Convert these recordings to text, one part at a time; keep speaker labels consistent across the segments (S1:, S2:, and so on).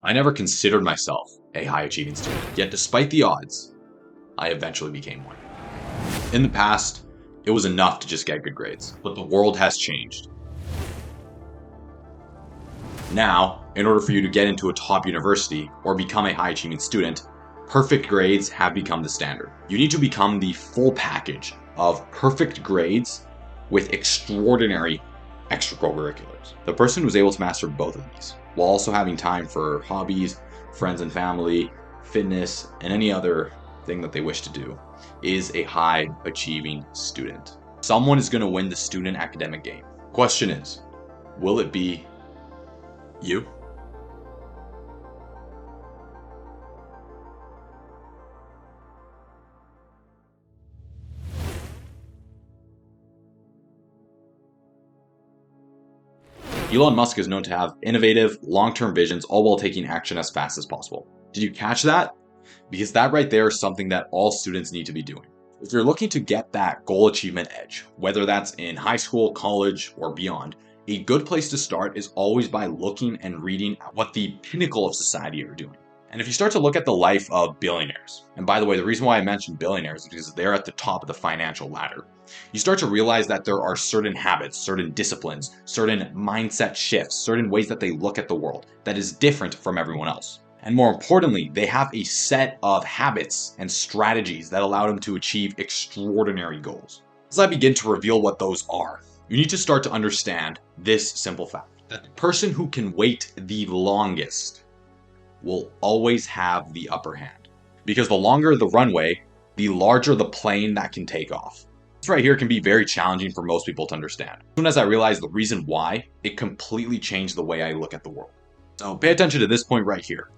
S1: I never considered myself a high-achieving student, yet despite the odds, I eventually became one. In the past, it was enough to just get good grades, but the world has changed. Now, in order for you to get into a top university or become a high-achieving student, perfect grades have become the standard. You need to become the full package of perfect grades with extraordinary extracurriculars. The person who's able to master both of these, while also having time for hobbies, friends and family, fitness, and any other thing that they wish to do, is a high-achieving student. Someone is going to win the student academic game. Question is, will it be you? Elon Musk is known to have innovative, long-term visions, all while taking action as fast as possible. Did you catch that? Because that right there is something that all students need to be doing. If you're looking to get that goal achievement edge, whether that's in high school, college, or beyond, a good place to start is always by looking and reading at what the Pinnacle of Society are doing. And if you start to look at the life of billionaires, and by the way, the reason why I mentioned billionaires is because they're at the top of the financial ladder, you start to realize that there are certain habits, certain disciplines, certain mindset shifts, certain ways that they look at the world that is different from everyone else. And more importantly, they have a set of habits and strategies that allow them to achieve extraordinary goals. As I begin to reveal what those are, you need to start to understand this simple fact, that the person who can wait the longest will always have the upper hand. Because the longer the runway, the larger the plane that can take off. This right here can be very challenging for most people to understand. As soon as I realized the reason why, it completely changed the way I look at the world. So pay attention to this point right here.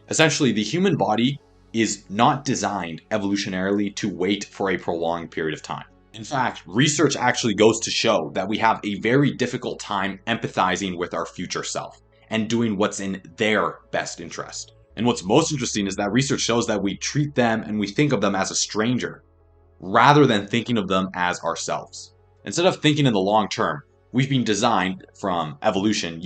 S1: Essentially, the human body is not designed evolutionarily to wait for a prolonged period of time. In fact, research actually goes to show that we have a very difficult time empathizing with our future self and doing what's in their best interest. And what's most interesting is that research shows that we treat them and we think of them as a stranger, rather than thinking of them as ourselves. Instead of thinking in the long term, we've been designed from evolution,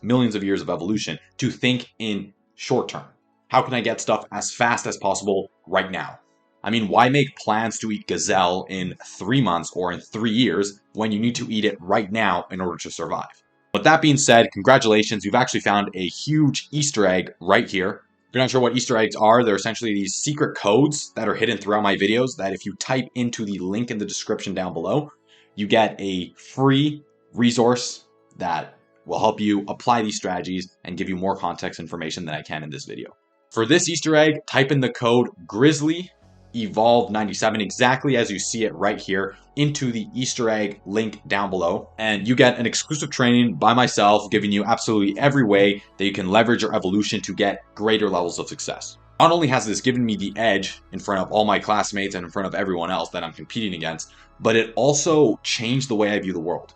S1: millions of years of evolution, to think in short term. How can I get stuff as fast as possible right now? I mean, why make plans to eat gazelle in 3 months or in 3 years when you need to eat it right now in order to survive? With that being said, congratulations, you've actually found a huge Easter egg right here. If you're not sure what Easter eggs are, they're essentially these secret codes that are hidden throughout my videos that if you type into the link in the description down below, you get a free resource that will help you apply these strategies and give you more context information than I can in this video. For this Easter egg, type in the code Grizzly Evolve 97 exactly as you see it right here into the Easter egg link down below, and you get an exclusive training by myself giving you absolutely every way that you can leverage your evolution to get greater levels of success. Not only has this given me the edge in front of all my classmates and in front of everyone else that I'm competing against, but it also changed the way I view the world.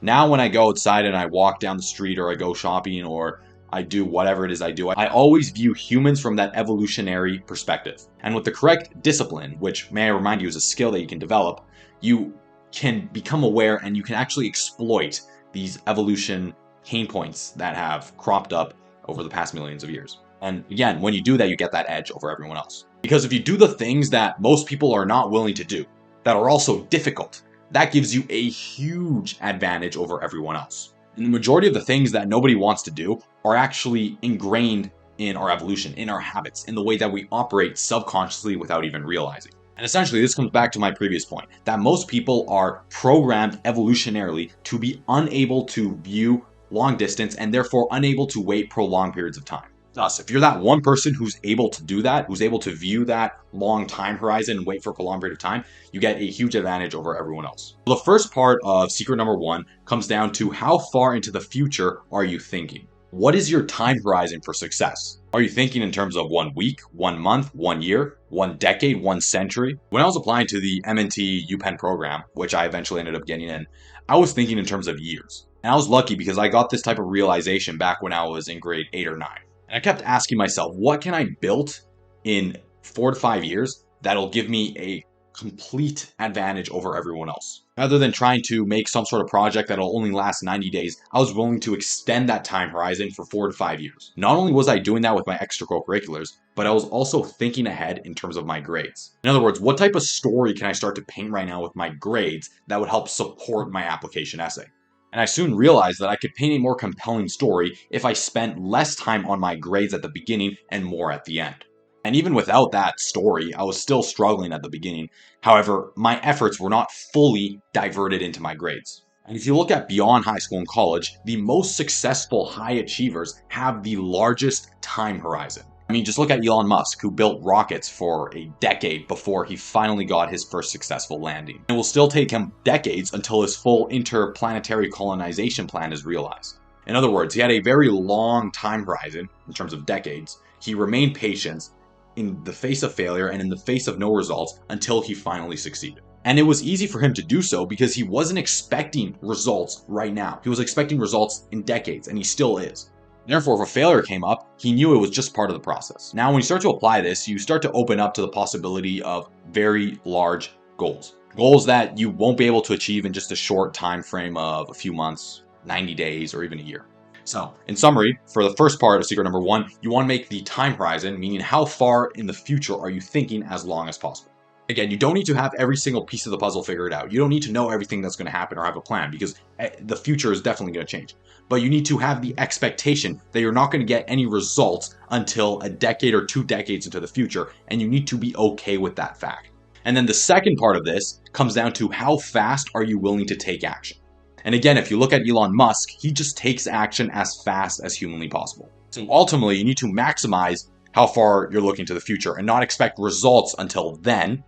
S1: Now when I go outside and I walk down the street or I go shopping or I do whatever it is I do, I always view humans from that evolutionary perspective. And with the correct discipline, which may I remind you is a skill that you can develop, you can become aware and you can actually exploit these evolution pain points that have cropped up over the past millions of years. And again, when you do that, you get that edge over everyone else. Because if you do the things that most people are not willing to do, that are also difficult, that gives you a huge advantage over everyone else. And the majority of the things that nobody wants to do are actually ingrained in our evolution, in our habits, in the way that we operate subconsciously without even realizing. And essentially, this comes back to my previous point, that most people are programmed evolutionarily to be unable to view long distance and therefore unable to wait prolonged periods of time. Thus, if you're that one person who's able to do that, who's able to view that long time horizon and wait for a prolonged period of time, you get a huge advantage over everyone else. The first part of secret number 1 comes down to how far into the future are you thinking? What is your time horizon for success? Are you thinking in terms of 1 week, 1 month, 1 year, 1 decade, 1 century? When I was applying to the M&T UPenn program, which I eventually ended up getting in, I was thinking in terms of years. And I was lucky because I got this type of realization back when I was in grade 8 or 9. And I kept asking myself, what can I build in 4 to 5 years that'll give me a complete advantage over everyone else? Rather than trying to make some sort of project that'll only last 90 days, I was willing to extend that time horizon for 4 to 5 years. Not only was I doing that with my extracurriculars, but I was also thinking ahead in terms of my grades. In other words, what type of story can I start to paint right now with my grades that would help support my application essay? And I soon realized that I could paint a more compelling story if I spent less time on my grades at the beginning and more at the end. And even without that story, I was still struggling at the beginning. However, my efforts were not fully diverted into my grades. And if you look at beyond high school and college, the most successful high achievers have the largest time horizon. I mean, just look at Elon Musk, who built rockets for a decade before he finally got his first successful landing. It will still take him decades until his full interplanetary colonization plan is realized. In other words, he had a very long time horizon in terms of decades. He remained patient in the face of failure and in the face of no results until he finally succeeded. And it was easy for him to do so because he wasn't expecting results right now. He was expecting results in decades, and he still is. Therefore, if a failure came up, he knew it was just part of the process. Now, when you start to apply this, you start to open up to the possibility of very large goals. Goals that you won't be able to achieve in just a short time frame of a few months, 90 days, or even a year. So, in summary, for the first part of secret number 1, you want to make the time horizon, meaning how far in the future are you thinking, as long as possible. Again, you don't need to have every single piece of the puzzle figured out. You don't need to know everything that's going to happen or have a plan, because the future is definitely going to change. But you need to have the expectation that you're not going to get any results until a decade or 2 decades into the future, and you need to be okay with that fact. And then the second part of this comes down to how fast are you willing to take action. And again, if you look at Elon Musk, he just takes action as fast as humanly possible. So ultimately, you need to maximize how far you're looking to the future and not expect results until then,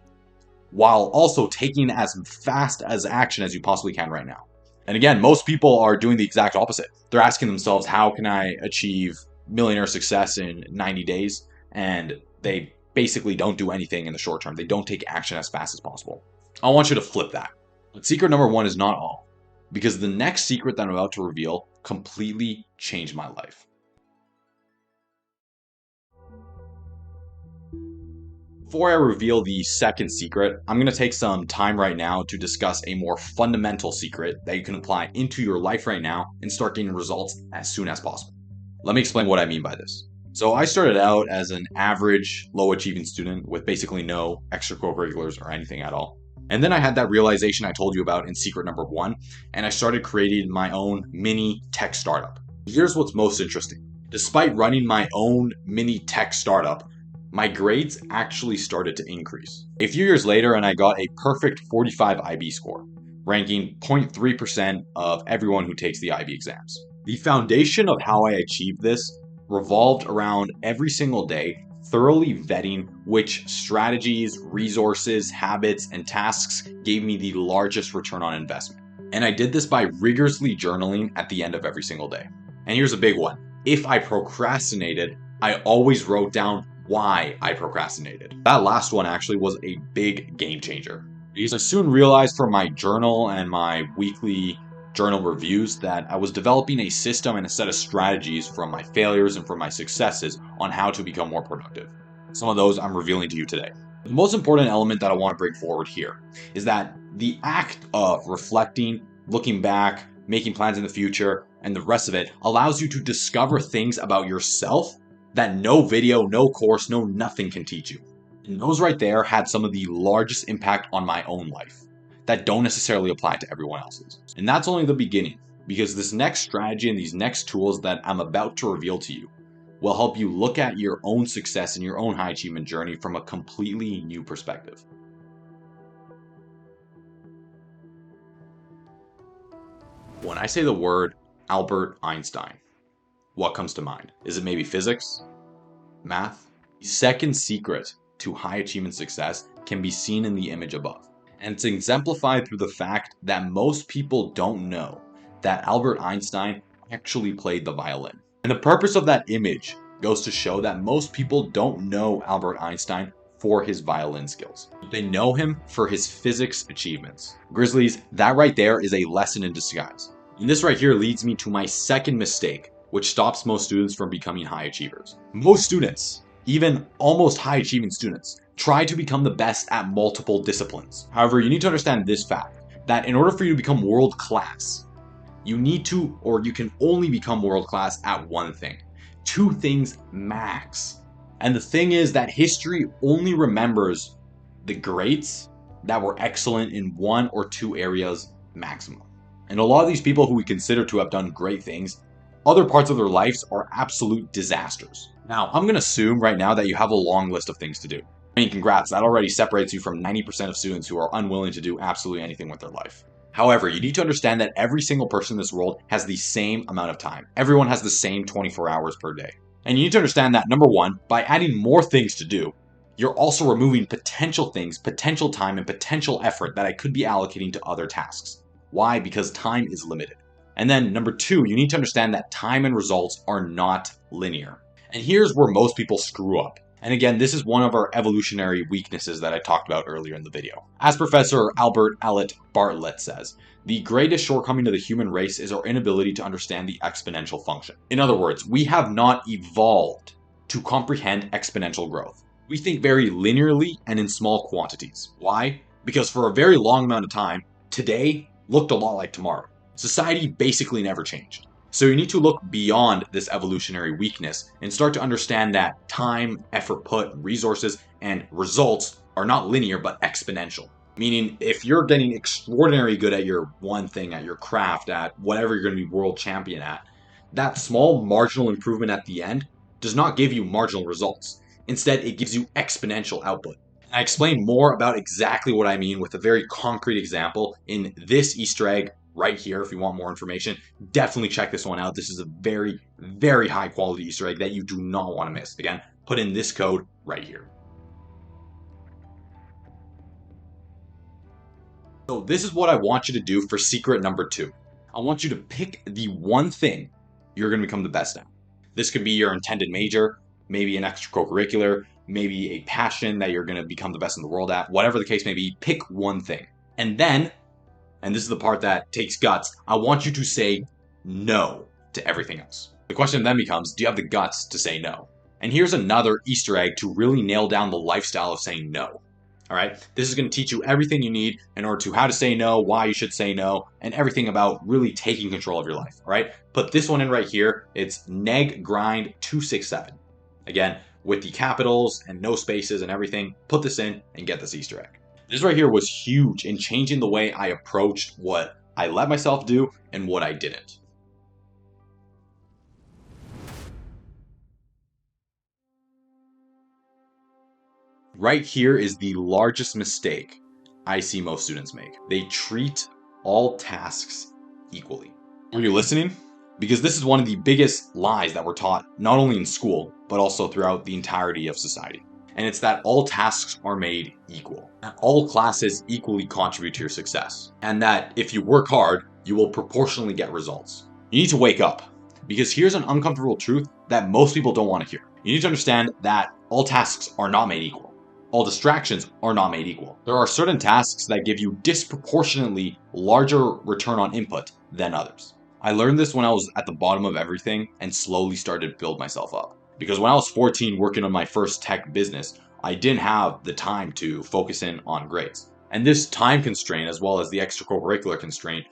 S1: while also taking as fast as action as you possibly can right now. And again, most people are doing the exact opposite. They're asking themselves, how can I achieve millionaire success in 90 days? And they basically don't do anything in the short term. They don't take action as fast as possible. I want you to flip that. But secret number 1 is not all, because the next secret that I'm about to reveal completely changed my life. Before I reveal the second secret, I'm going to take some time right now to discuss a more fundamental secret that you can apply into your life right now and start getting results as soon as possible. Let me explain what I mean by this. So I started out as an average, low-achieving student with basically no extracurriculars or anything at all. And then I had that realization I told you about in secret number 1, and I started creating my own mini tech startup. Here's what's most interesting. Despite running my own mini tech startup, my grades actually started to increase. A few years later, and I got a perfect 45 IB score, ranking 0.3% of everyone who takes the IB exams. The foundation of how I achieved this revolved around every single day thoroughly vetting which strategies, resources, habits, and tasks gave me the largest return on investment. And I did this by rigorously journaling at the end of every single day. And here's a big one. If I procrastinated, I always wrote down why I procrastinated. That last one actually was a big game changer, because I soon realized from my journal and my weekly journal reviews that I was developing a system and a set of strategies from my failures and from my successes on how to become more productive. Some of those I'm revealing to you today. The most important element that I want to bring forward here is that the act of reflecting, looking back, making plans in the future, and the rest of it allows you to discover things about yourself that no video, no course, no nothing can teach you. And those right there had some of the largest impact on my own life that don't necessarily apply to everyone else's. And that's only the beginning, because this next strategy and these next tools that I'm about to reveal to you will help you look at your own success and your own high achievement journey from a completely new perspective. When I say the word Albert Einstein, what comes to mind? Is it maybe physics? Math? The second secret to high achievement success can be seen in the image above. And it's exemplified through the fact that most people don't know that Albert Einstein actually played the violin. And the purpose of that image goes to show that most people don't know Albert Einstein for his violin skills. They know him for his physics achievements. Grizzlies, that right there is a lesson in disguise. And this right here leads me to my second mistake, which stops most students from becoming high achievers. Most students, even almost high achieving students, try to become the best at multiple disciplines. However, you need to understand this fact. that in order for you to become world class, you need to, or you can only become world class at one thing. Two things max. And the thing is that history only remembers the greats that were excellent in one or two areas maximum. And a lot of these people who we consider to have done great things, other parts of their lives are absolute disasters. Now, I'm going to assume right now that you have a long list of things to do. I mean, congrats, that already separates you from 90% of students who are unwilling to do absolutely anything with their life. However, you need to understand that every single person in this world has the same amount of time. Everyone has the same 24 hours per day. And you need to understand that, number one, by adding more things to do, you're also removing potential things, potential time, and potential effort that I could be allocating to other tasks. Why? Because time is limited. And then number two, you need to understand that time and results are not linear. And here's where most people screw up. And again, this is one of our evolutionary weaknesses that I talked about earlier in the video. As Professor Albert Allet Bartlett says, the greatest shortcoming of the human race is our inability to understand the exponential function. In other words, we have not evolved to comprehend exponential growth. We think very linearly and in small quantities. Why? Because for a very long amount of time, today looked a lot like tomorrow. Society basically never changed. So you need to look beyond this evolutionary weakness and start to understand that time, effort put, resources, and results are not linear but exponential. Meaning, if you're getting extraordinarily good at your one thing, at your craft, at whatever you're going to be world champion at, that small marginal improvement at the end does not give you marginal results. Instead, it gives you exponential output. I explain more about exactly what I mean with a very concrete example in this Easter egg right here. If you want more information, definitely check this one out. This is a very, very high quality Easter egg that you do not want to miss. Again, put in this code right here. So this is what I want you to do for secret number 2. I want you to pick the one thing you're going to become the best at. This could be your intended major, maybe an extracurricular, maybe a passion that you're going to become the best in the world at. Whatever the case may be, pick one thing. And then, and this is the part that takes guts, I want you to say no to everything else. The question then becomes, do you have the guts to say no? And here's another Easter egg to really nail down the lifestyle of saying no. All right, this is going to teach you everything you need in order to how to say no, why you should say no, and everything about really taking control of your life. All right, put this one in right here. It's neg grind 267. Again, with the capitals and no spaces and everything, put this in and get this Easter egg. This right here was huge in changing the way I approached what I let myself do and what I didn't. Right here is the largest mistake I see most students make. They treat all tasks equally. Are you listening? Because this is one of the biggest lies that we're taught, not only in school, but also throughout the entirety of society. And it's that all tasks are made equal. That all classes equally contribute to your success. And that if you work hard, you will proportionally get results. You need to wake up. Because here's an uncomfortable truth that most people don't want to hear. You need to understand that all tasks are not made equal. All distractions are not made equal. There are certain tasks that give you disproportionately larger return on input than others. I learned this when I was at the bottom of everything and slowly started to build myself up. Because when I was 14 working on my first tech business, I didn't have the time to focus in on grades. And this time constraint, as well as the extracurricular constraint,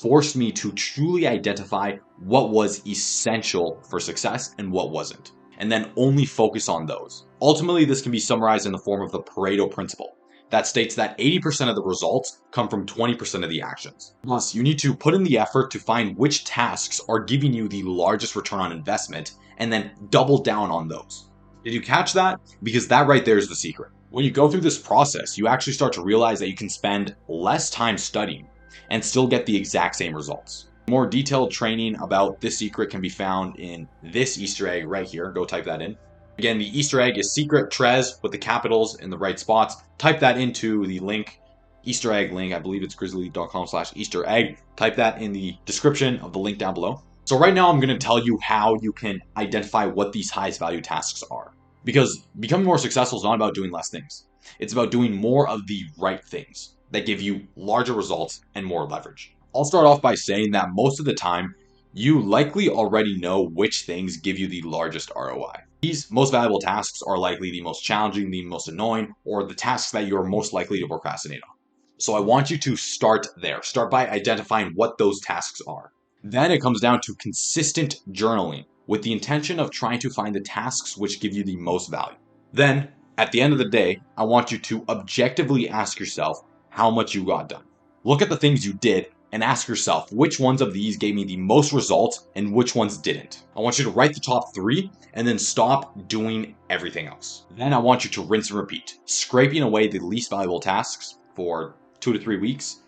S1: forced me to truly identify what was essential for success and what wasn't, and then only focus on those. Ultimately, this can be summarized in the form of the Pareto principle that states that 80% of the results come from 20% of the actions. Plus, you need to put in the effort to find which tasks are giving you the largest return on investment and then double down on those. Did you catch that? Because that right there is the secret. When you go through this process, you actually start to realize that you can spend less time studying and still get the exact same results. More detailed training about this secret can be found in this Easter egg right here. Go type that in. Again, the Easter egg is secret Trez with the capitals in the right spots. Type that into the link, Easter egg link. I believe it's grizzly.com/Easter egg. Type that in the description of the link down below. So right now I'm going to tell you how you can identify what these highest value tasks are. Because becoming more successful is not about doing less things. It's about doing more of the right things that give you larger results and more leverage. I'll start off by saying that most of the time, you likely already know which things give you the largest ROI. These most valuable tasks are likely the most challenging, the most annoying, or the tasks that you're most likely to procrastinate on. So I want you to start there. Start by identifying what those tasks are. Then it comes down to consistent journaling with the intention of trying to find the tasks which give you the most value. Then, at the end of the day, I want you to objectively ask yourself how much you got done. Look at the things you did and ask yourself which ones of these gave me the most results and which ones didn't. I want you to write the top 3 and then stop doing everything else. Then I want you to rinse and repeat, scraping away the least valuable tasks for 2 to 3 weeks.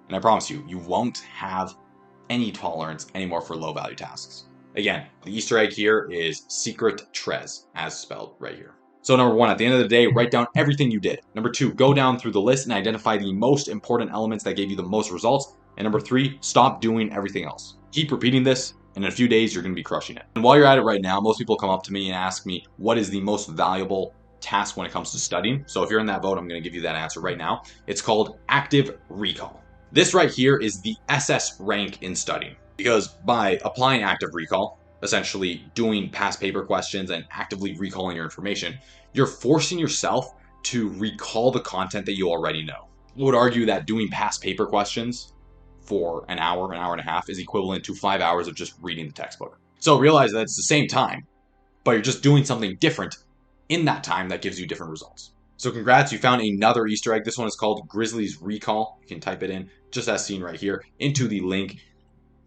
S1: And I promise you, you won't have any tolerance anymore for low value tasks. Again, the Easter egg here is secret tres, as spelled right here. So number 1, at the end of the day, write down everything you did. Number 2, go down through the list and identify the most important elements that gave you the most results. And number 3, stop doing everything else. Keep repeating this, and in a few days, you're going to be crushing it. And while you're at it right now, most people come up to me and ask me, what is the most valuable task when it comes to studying? So if you're in that boat, I'm going to give you that answer right now. It's called active recall. This right here is the SS rank in studying, because by applying active recall, essentially doing past paper questions and actively recalling your information, you're forcing yourself to recall the content that you already know. I would argue that doing past paper questions for an hour and a half is equivalent to 5 hours of just reading the textbook. So realize that it's the same time, but you're just doing something different in that time that gives you different results. So congrats, you found another Easter egg. This one is called Grizzly's Recall. You can type it in, just as seen right here, into the link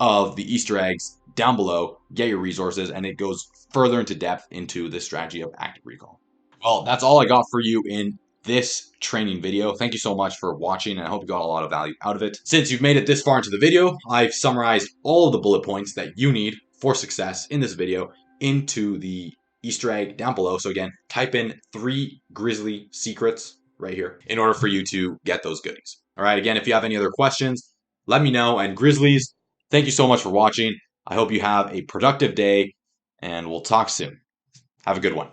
S1: of the Easter eggs down below. Get your resources, and it goes further into depth into the strategy of active recall. Well, that's all I got for you in this training video. Thank you so much for watching, and I hope you got a lot of value out of it. Since you've made it this far into the video, I've summarized all of the bullet points that you need for success in this video into the Easter egg down below. So again, type in 3 Grizzly secrets right here in order for you to get those goodies. All right, again, if you have any other questions, let me know. And Grizzlies, thank you so much for watching. I hope you have a productive day, and we'll talk soon. Have a good one.